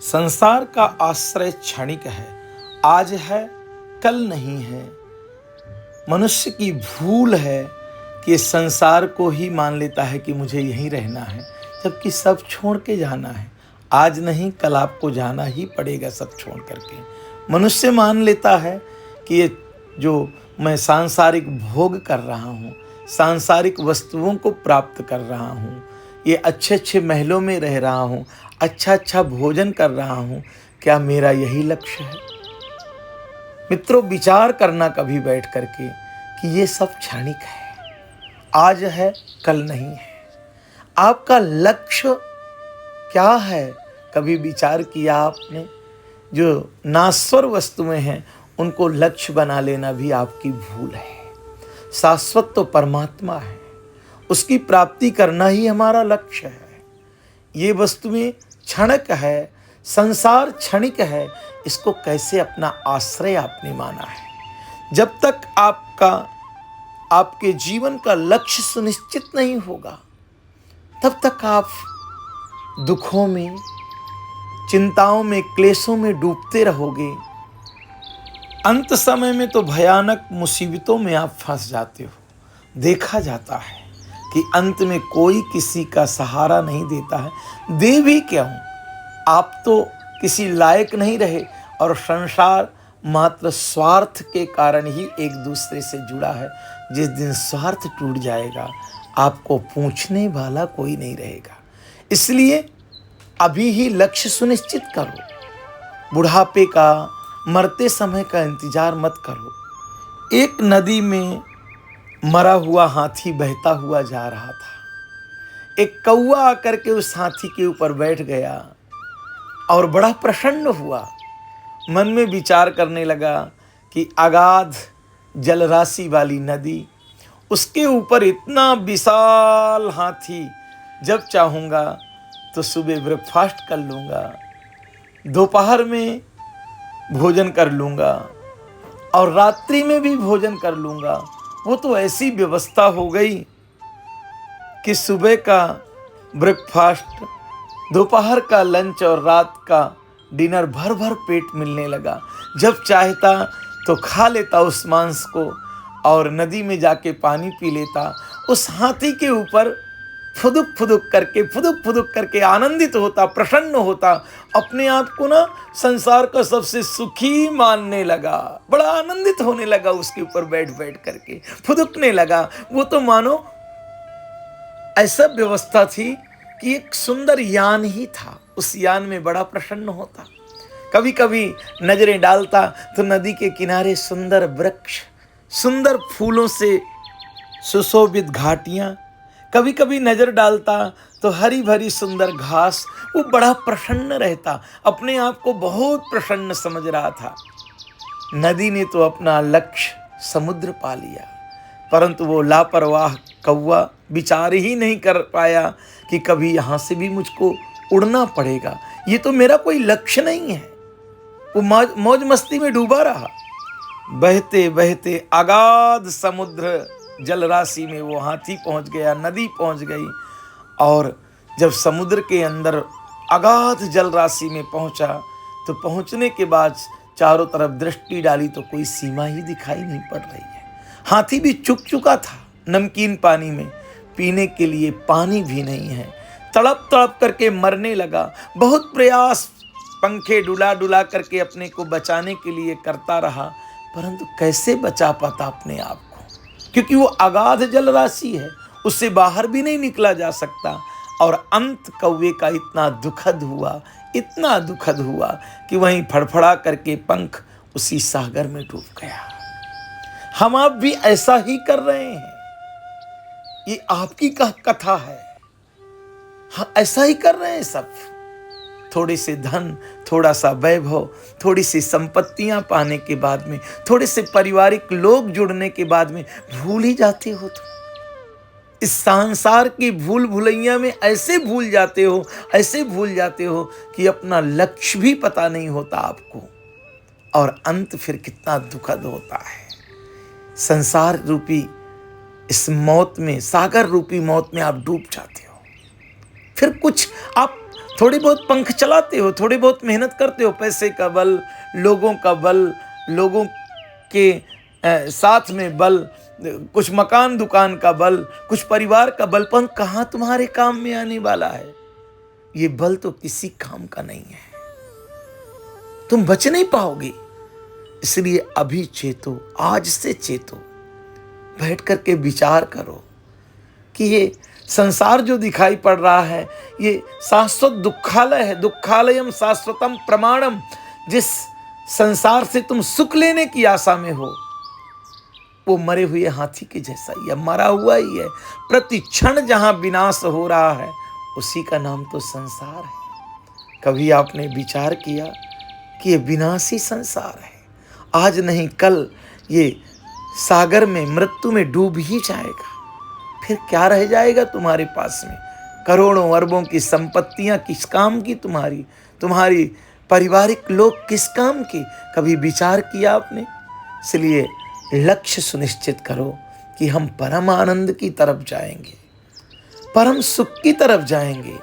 संसार का आश्रय क्षणिक है, आज है कल नहीं है। मनुष्य की भूल है कि इस संसार को ही मान लेता है कि मुझे यहीं रहना है, जबकि सब छोड़ के जाना है। आज नहीं कल आपको जाना ही पड़ेगा सब छोड़ करके। मनुष्य मान लेता है कि ये जो मैं सांसारिक भोग कर रहा हूँ, सांसारिक वस्तुओं को प्राप्त कर रहा हूँ, ये अच्छे अच्छे महलों में रह रहा हूँ, अच्छा अच्छा भोजन कर रहा हूँ, क्या मेरा यही लक्ष्य है? मित्रों, विचार करना कभी बैठ करके कि ये सब क्षणिक है, आज है कल नहीं है। आपका लक्ष्य क्या है? कभी विचार किया आपने? जो नाश्वर वस्तुएं हैं उनको लक्ष्य बना लेना भी आपकी भूल है। शाश्वत तो परमात्मा है, उसकी प्राप्ति करना ही हमारा लक्ष्य है। ये वस्तुएं क्षणिक है, संसार क्षणिक है, इसको कैसे अपना आश्रय आपने माना है? जब तक आपके जीवन का लक्ष्य सुनिश्चित नहीं होगा, तब तक आप दुखों में, चिंताओं में, क्लेशों में डूबते रहोगे। अंत समय में तो भयानक मुसीबतों में आप फंस जाते हो। देखा जाता है कि अंत में कोई किसी का सहारा नहीं देता है। दे भी क्यों? आप तो किसी लायक नहीं रहे और संसार मात्र स्वार्थ के कारण ही एक दूसरे से जुड़ा है। जिस दिन स्वार्थ टूट जाएगा, आपको पूछने वाला कोई नहीं रहेगा। इसलिए अभी ही लक्ष्य सुनिश्चित करो। बुढ़ापे का, मरते समय का इंतजार मत करो। एक नदी में मरा हुआ हाथी बहता हुआ जा रहा था। एक कौवा आकर के उस हाथी के ऊपर बैठ गया और बड़ा प्रसन्न हुआ। मन में विचार करने लगा कि अगाध जलराशि वाली नदी, उसके ऊपर इतना विशाल हाथी, जब चाहूँगा तो सुबह ब्रेकफास्ट कर लूँगा, दोपहर में भोजन कर लूँगा और रात्रि में भी भोजन कर लूँगा। वो तो ऐसी व्यवस्था हो गई कि सुबह का ब्रेकफास्ट, दोपहर का लंच और रात का डिनर भर भर पेट मिलने लगा। जब चाहता तो खा लेता उस मांस को और नदी में जाके पानी पी लेता। उस हाथी के ऊपर फुदुक फुदुक करके आनंदित होता, प्रसन्न होता, अपने आप को ना संसार का सबसे सुखी मानने लगा। बड़ा आनंदित होने लगा, उसके ऊपर बैठ बैठ करके फुदुकने लगा। वो तो मानो ऐसा व्यवस्था थी कि एक सुंदर यान ही था, उस यान में बड़ा प्रसन्न होता। कभी कभी नजरें डालता तो नदी के किनारे सुंदर वृक्ष, सुंदर फूलों से सुशोभित घाटियां, कभी कभी नजर डालता तो हरी भरी सुंदर घास। वो बड़ा प्रसन्न रहता, अपने आप को बहुत प्रसन्न समझ रहा था। नदी ने तो अपना लक्ष्य समुद्र पा लिया, परंतु वो लापरवाह कौवा विचार ही नहीं कर पाया कि कभी यहाँ से भी मुझको उड़ना पड़ेगा, ये तो मेरा कोई लक्ष्य नहीं है। वो मौज मस्ती में डूबा रहा। बहते बहते अगाध समुद्र जलराशि में वो हाथी पहुंच गया, नदी पहुंच गई। और जब समुद्र के अंदर अगाध जलराशि में पहुंचा तो पहुंचने के बाद चारों तरफ दृष्टि डाली तो कोई सीमा ही दिखाई नहीं पड़ रही है। हाथी भी चुक चुका था नमकीन पानी में, पीने के लिए पानी भी नहीं है। तड़प तड़प करके मरने लगा। बहुत प्रयास पंखे डुला डुला करके अपने को बचाने के लिए करता रहा, परंतु कैसे बचा पाता अपने आप को, क्योंकि वो अगाध जलराशि है, उससे बाहर भी नहीं निकला जा सकता। और अंत कौवे का इतना दुखद हुआ कि वहीं फड़फड़ा करके पंख उसी सागर में डूब गया। हम आप भी ऐसा ही कर रहे हैं। ये आपकी कथा है। हाँ, ऐसा ही कर रहे हैं सब। थोड़े से धन, थोड़ा सा वैभव, थोड़ी सी संपत्तियां पाने के बाद में, थोड़े से पारिवारिक लोग जुड़ने के बाद में भूल ही जाते हो। तुम इस संसार की भूल भुलैया में ऐसे भूल जाते हो कि अपना लक्ष्य भी पता नहीं होता आपको। और अंत फिर कितना दुखद होता है। संसार रूपी इस मौत में, सागर रूपी मौत में आप डूब जाते हो। फिर कुछ आप थोड़ी बहुत पंख चलाते हो, थोड़ी बहुत मेहनत करते हो, पैसे का बल, लोगों का बल, लोगों के साथ में बल, कुछ मकान दुकान का बल, कुछ परिवार का बल, पर कहाँ तुम्हारे काम में आने वाला है? ये बल तो किसी काम का नहीं है, तुम बच नहीं पाओगे। इसलिए अभी चेतो, आज से चेतो, बैठ करके विचार करो कि ये संसार जो दिखाई पड़ रहा है ये शाश्वत दुखालय है। दुखालयम शाश्वतम प्रमाणम। जिस संसार से तुम सुख लेने की आशा में हो वो मरे हुए हाथी के जैसा ही है, मरा हुआ ही है। प्रति क्षण जहां विनाश हो रहा है उसी का नाम तो संसार है। कभी आपने विचार किया कि ये विनाशी संसार है, आज नहीं कल ये सागर में, मृत्यु में डूब ही जाएगा। फिर क्या रह जाएगा तुम्हारे पास में? करोड़ों अरबों की संपत्तियां किस काम की? तुम्हारी पारिवारिक लोग किस काम की? कभी विचार किया आपने? इसलिए लक्ष्य सुनिश्चित करो कि हम परम आनंद की तरफ जाएंगे, परम सुख की तरफ जाएंगे।